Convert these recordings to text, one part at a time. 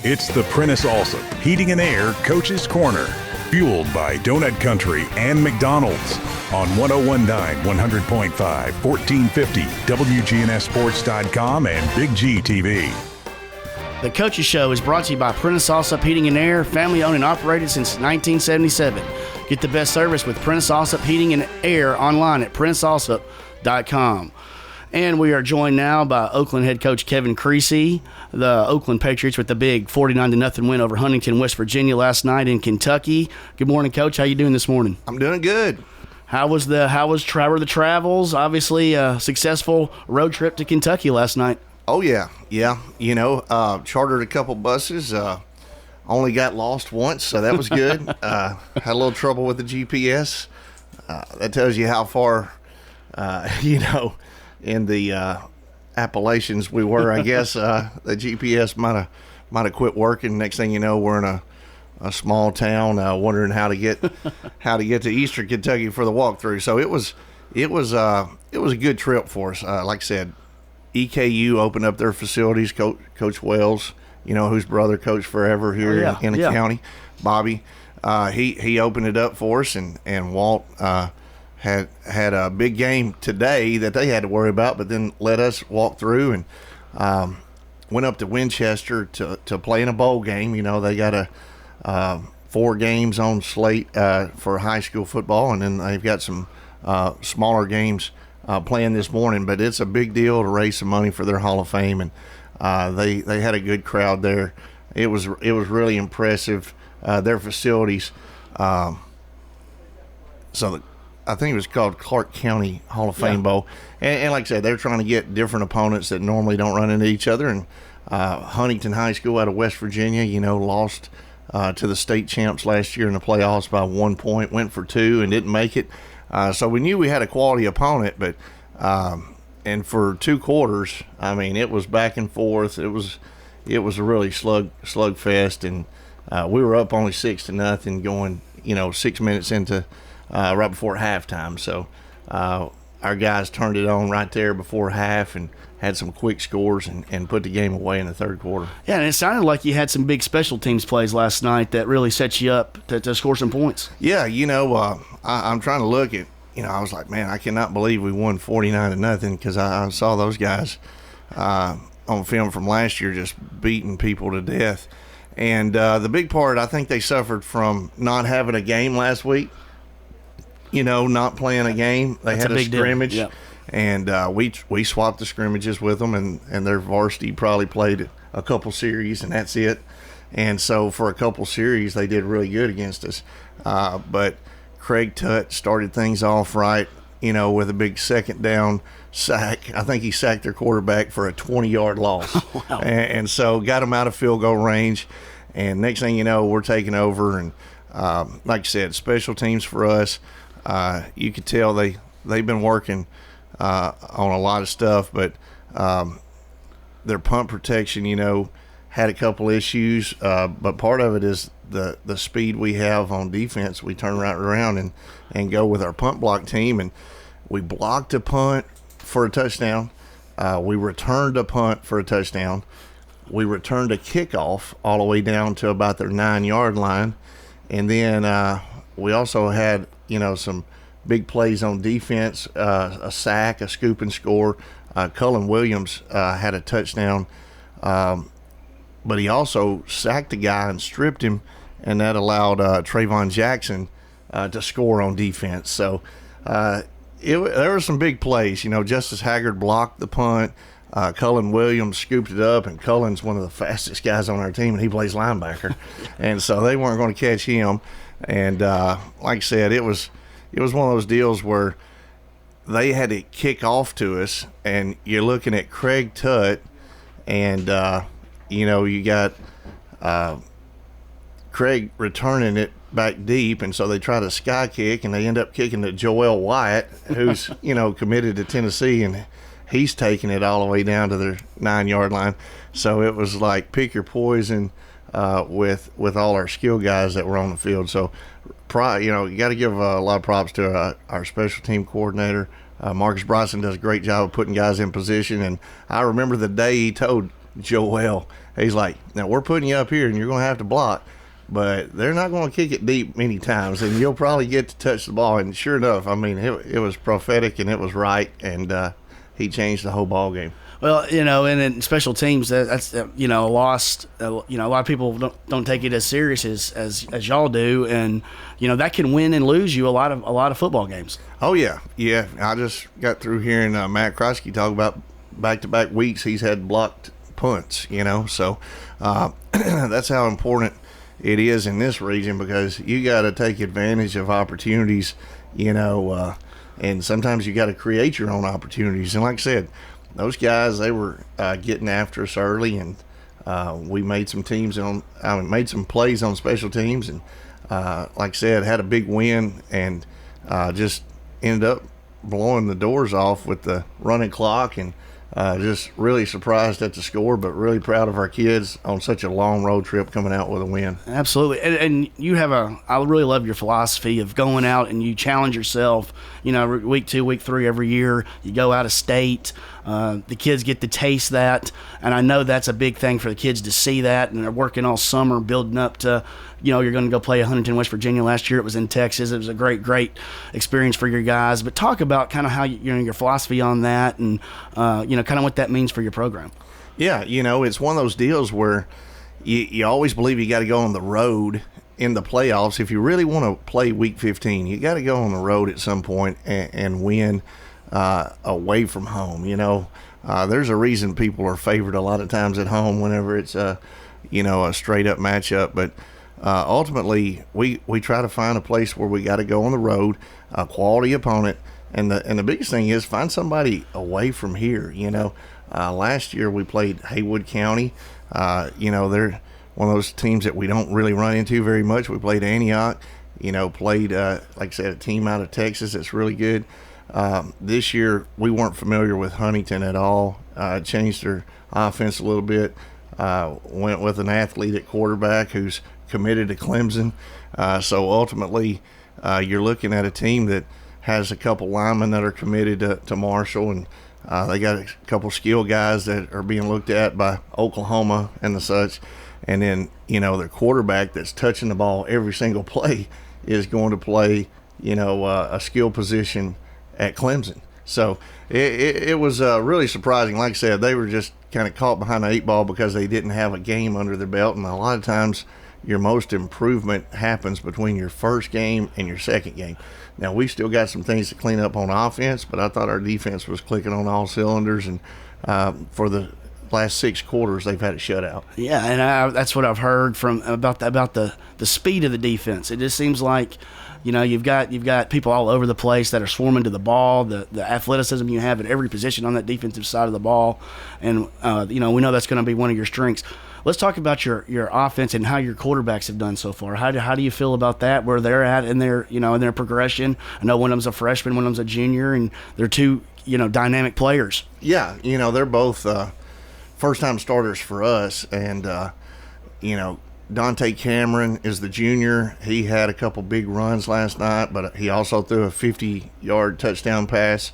It's the Prentice Allsup Heating and Air Coach's Corner, fueled by Donut Country and McDonald's on 1019, 100.5, 1450, WGNSSports.com, and Big G TV. The Coaches Show is brought to you by Prentice Allsup Heating and Air, family owned and operated since 1977. Get the best service with Prentice Allsup Heating and Air online at PrenticeAllsup.com. And we are joined now by Oakland head coach Kevin Creasy, the Oakland Patriots with the big 49-0 win over Huntington, West Virginia last night in Kentucky. Good morning, Coach. How you doing this morning? I'm doing good. How were the travels? Obviously, a successful road trip to Kentucky last night. Oh, yeah. Chartered a couple buses. Only got lost once, so that was good. Had a little trouble with the GPS. That tells you how far, in the Appalachians we were. I guess the GPS might have quit working. Next thing you know, we're in a small town, wondering how to get to Eastern Kentucky for the walkthrough. So it was a good trip for us. Like I said, EKU opened up their facilities. Coach Wells, whose brother coached forever here in the county, Bobby. He opened it up for us, and Walt had a big game today that they had to worry about, but then let us walk through and went up to Winchester to play in a bowl game. They got 4 games on slate for high school football, and then they've got some smaller games playing this morning. But it's a big deal to raise some money for their Hall of Fame, and they had a good crowd there. It was really impressive. Their facilities. I think it was called Clark County Hall of Fame Bowl. And like I said, they're trying to get different opponents that normally don't run into each other. And Huntington High School out of West Virginia, lost to the state champs last year in the playoffs by 1 point, went for 2 and didn't make it. So we knew we had a quality opponent, but and for 2 quarters, it was back and forth. It was a really slugfest, and we were up only 6-0 going, 6 minutes into right before halftime. So our guys turned it on right there before half and had some quick scores and put the game away in the third quarter. Yeah, and it sounded like you had some big special teams plays last night that really set you up to score some points. Yeah, I'm trying to look at, I was like, man, I cannot believe we won 49-0 because I saw those guys on film from last year just beating people to death. And the big part, I think they suffered from not having a game last week. Not playing a game. They had a scrimmage, and we swapped the scrimmages with them, and their varsity probably played a couple series, and that's it. And so for a couple series, they did really good against us. But Craig Tutt started things off right, with a big second down sack. I think he sacked their quarterback for a 20-yard loss. Wow. And so got them out of field goal range. And next thing you know, we're taking over. And like I said, special teams for us. You could tell they've been working on a lot of stuff, but their punt protection, had a couple issues. But part of it is the speed we have on defense. We turn right around and go with our punt block team, and we blocked a punt for a touchdown. We returned a punt for a touchdown. We returned a kickoff all the way down to about their 9-yard line, and then we also had some big plays on defense, a sack, a scoop and score. Cullen Williams had a touchdown, but he also sacked a guy and stripped him, and that allowed Trayvon Jackson to score on defense. So there were some big plays. Justice Haggard blocked the punt. Cullen Williams scooped it up, and Cullen's one of the fastest guys on our team, and he plays linebacker. And so they weren't going to catch him. And like I said, it was one of those deals where they had to kick off to us, and you're looking at Craig Tutt, and you got Craig returning it back deep, and so they try to sky kick, and they end up kicking to Joel Wyatt, who's committed to Tennessee, and he's taking it all the way down to their 9-yard line. So it was like pick your poison with all our skill guys that were on the field. So, you got to give a lot of props to our special team coordinator. Marcus Bryson does a great job of putting guys in position. And I remember the day he told Joel. He's like, now we're putting you up here and you're going to have to block, but they're not going to kick it deep many times, and you'll probably get to touch the ball. And sure enough, I mean, it was prophetic and it was right, and he changed the whole ball game. Well, and in special teams, that's lost. A lot of people don't take it as serious as y'all do, and that can win and lose you a lot of football games. Oh yeah. I just got through hearing Matt Creasy talk about back-to-back weeks he's had blocked punts. So that's how important it is in this region, because you got to take advantage of opportunities. And sometimes you got to create your own opportunities. And like I said, those guys, they were getting after us early, and we made some made some plays on special teams, and like I said, had a big win, and just ended up blowing the doors off with the running clock, and just really surprised at the score, but really proud of our kids on such a long road trip coming out with a win. Absolutely. And you have I really love your philosophy of going out and you challenge yourself, week 2, week 3 every year. You go out of state. The kids get to taste that, and I know that's a big thing for the kids to see that, and they're working all summer building up to, you're going to go play Huntington, West Virginia. Last year it was in Texas. It was a great experience for your guys. But talk about kind of how your philosophy on that, and kind of what that means for your program. Yeah, it's one of those deals where you always believe you got to go on the road in the playoffs. If you really want to play Week 15, you got to go on the road at some point and win away from home. There's a reason people are favored a lot of times at home whenever it's a straight up matchup, but ultimately we try to find a place where we got to go on the road, a quality opponent, and the biggest thing is find somebody away from here. Last year we played Haywood County. They're one of those teams that we don't really run into very much. We played Antioch, played like I said, a team out of Texas that's really good. This year we weren't familiar with Huntington at all. Changed their offense a little bit. Went with an athlete at quarterback who's committed to Clemson. So ultimately, you're looking at a team that has a couple linemen that are committed to Marshall, and they got a couple skill guys that are being looked at by Oklahoma and the such. And then, their quarterback that's touching the ball every single play is going to play, a skill position at Clemson. So it was really surprising. Like I said, they were just kind of caught behind the 8 ball because they didn't have a game under their belt, and a lot of times your most improvement happens between your first game and your second game. Now, we still got some things to clean up on offense, but I thought our defense was clicking on all cylinders, and for the last 6 quarters they've had a shutout. Yeah, and that's what I've heard from about the speed of the defense. It just seems like you've got people all over the place that are swarming to the ball, the athleticism you have at every position on that defensive side of the ball, and we know that's going to be one of your strengths. Let's talk about your offense and how your quarterbacks have done so far. How do you feel about that? Where they're at in their in their progression? I know one of them's a freshman, one of them's a junior, and they're two dynamic players. Yeah, they're both first-time starters for us, and Dante Cameron is the junior. He had a couple big runs last night, but he also threw a 50-yard touchdown pass,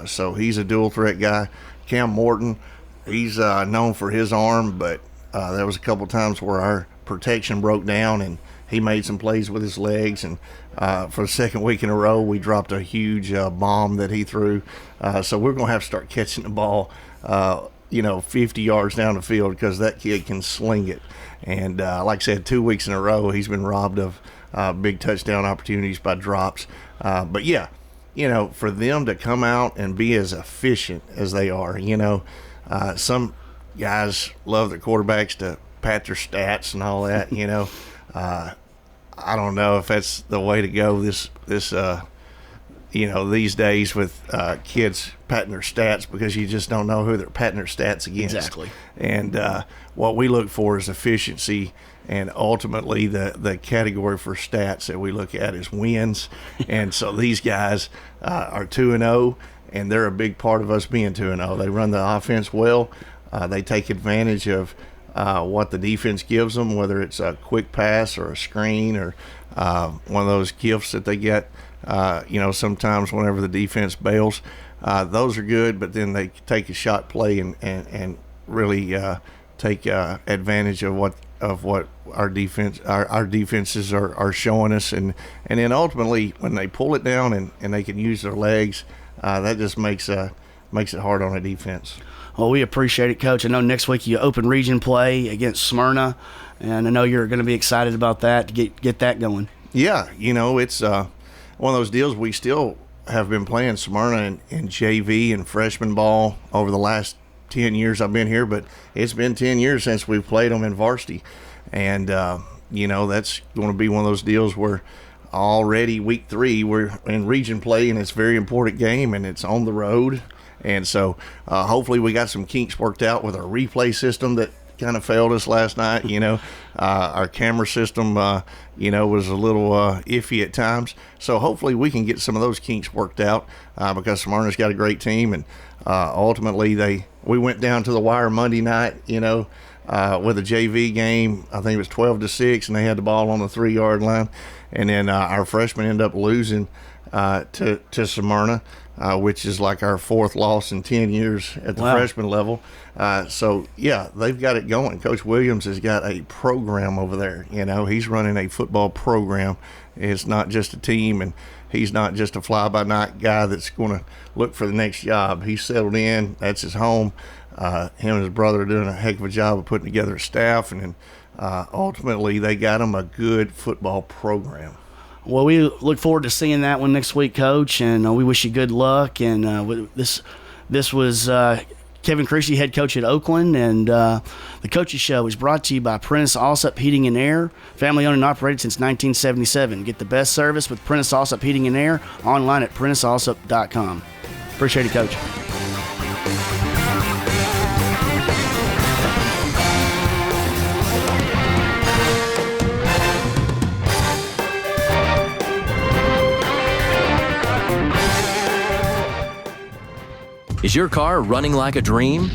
so he's a dual-threat guy. Cam Morton, he's known for his arm, but there was a couple times where our protection broke down, and he made some plays with his legs. And for the second week in a row, we dropped a huge bomb that he threw. So we're going to have to start catching the ball, 50 yards down the field, because that kid can sling it. And like I said, 2 weeks in a row, he's been robbed of big touchdown opportunities by drops. But yeah, for them to come out and be as efficient as they are, some guys love their quarterbacks to pat their stats and all that. I don't know if that's the way to go this these days with kids patting their stats, because you just don't know who they're patting their stats against. Exactly. And what we look for is efficiency, and ultimately the category for stats that we look at is wins. And so these guys are 2-0, and they're a big part of us being 2-0. They run the offense well. They take advantage of what the defense gives them, whether it's a quick pass or a screen or one of those gifts that they get, sometimes whenever the defense bails. Those are good, but then they take a shot play and really take advantage of what our defenses are showing us, and then ultimately when they pull it down and they can use their legs, that just makes it hard on a defense. Well, we appreciate it, Coach. I know next week you open region play against Smyrna, and I know you're going to be excited about that to get that going. Yeah, it's one of those deals. We still have been playing Smyrna in JV and freshman ball over the last 10 years I've been here, but it's been 10 years since we've played them in varsity. And, that's going to be one of those deals where already week 3 we're in region play, and it's a very important game, and it's on the road. And so hopefully we got some kinks worked out with our replay system that kind of failed us last night. Our camera system, was a little iffy at times. So hopefully we can get some of those kinks worked out because Smyrna's got a great team. And ultimately we went down to the wire Monday night, with a JV game. I think it was 12-6, and they had the ball on the 3-yard line. And then our freshmen ended up losing to Smyrna, which is like our 4th loss in 10 years at the freshman level. So, yeah, they've got it going. Coach Williams has got a program over there. He's running a football program. It's not just a team, and he's not just a fly-by-night guy that's going to look for the next job. He's settled in. That's his home. Him and his brother are doing a heck of a job of putting together a staff, and then ultimately they got him a good football program. Well, we look forward to seeing that one next week, Coach, and we wish you good luck. And this was Kevin Creasy, head coach at Oakland, and the Coaches Show is brought to you by Prentice Allsup Heating and Air, family owned and operated since 1977. Get the best service with Prentice Allsup Heating and Air online at PrenticeAllsup.com. Appreciate it, Coach. Is your car running like a dream?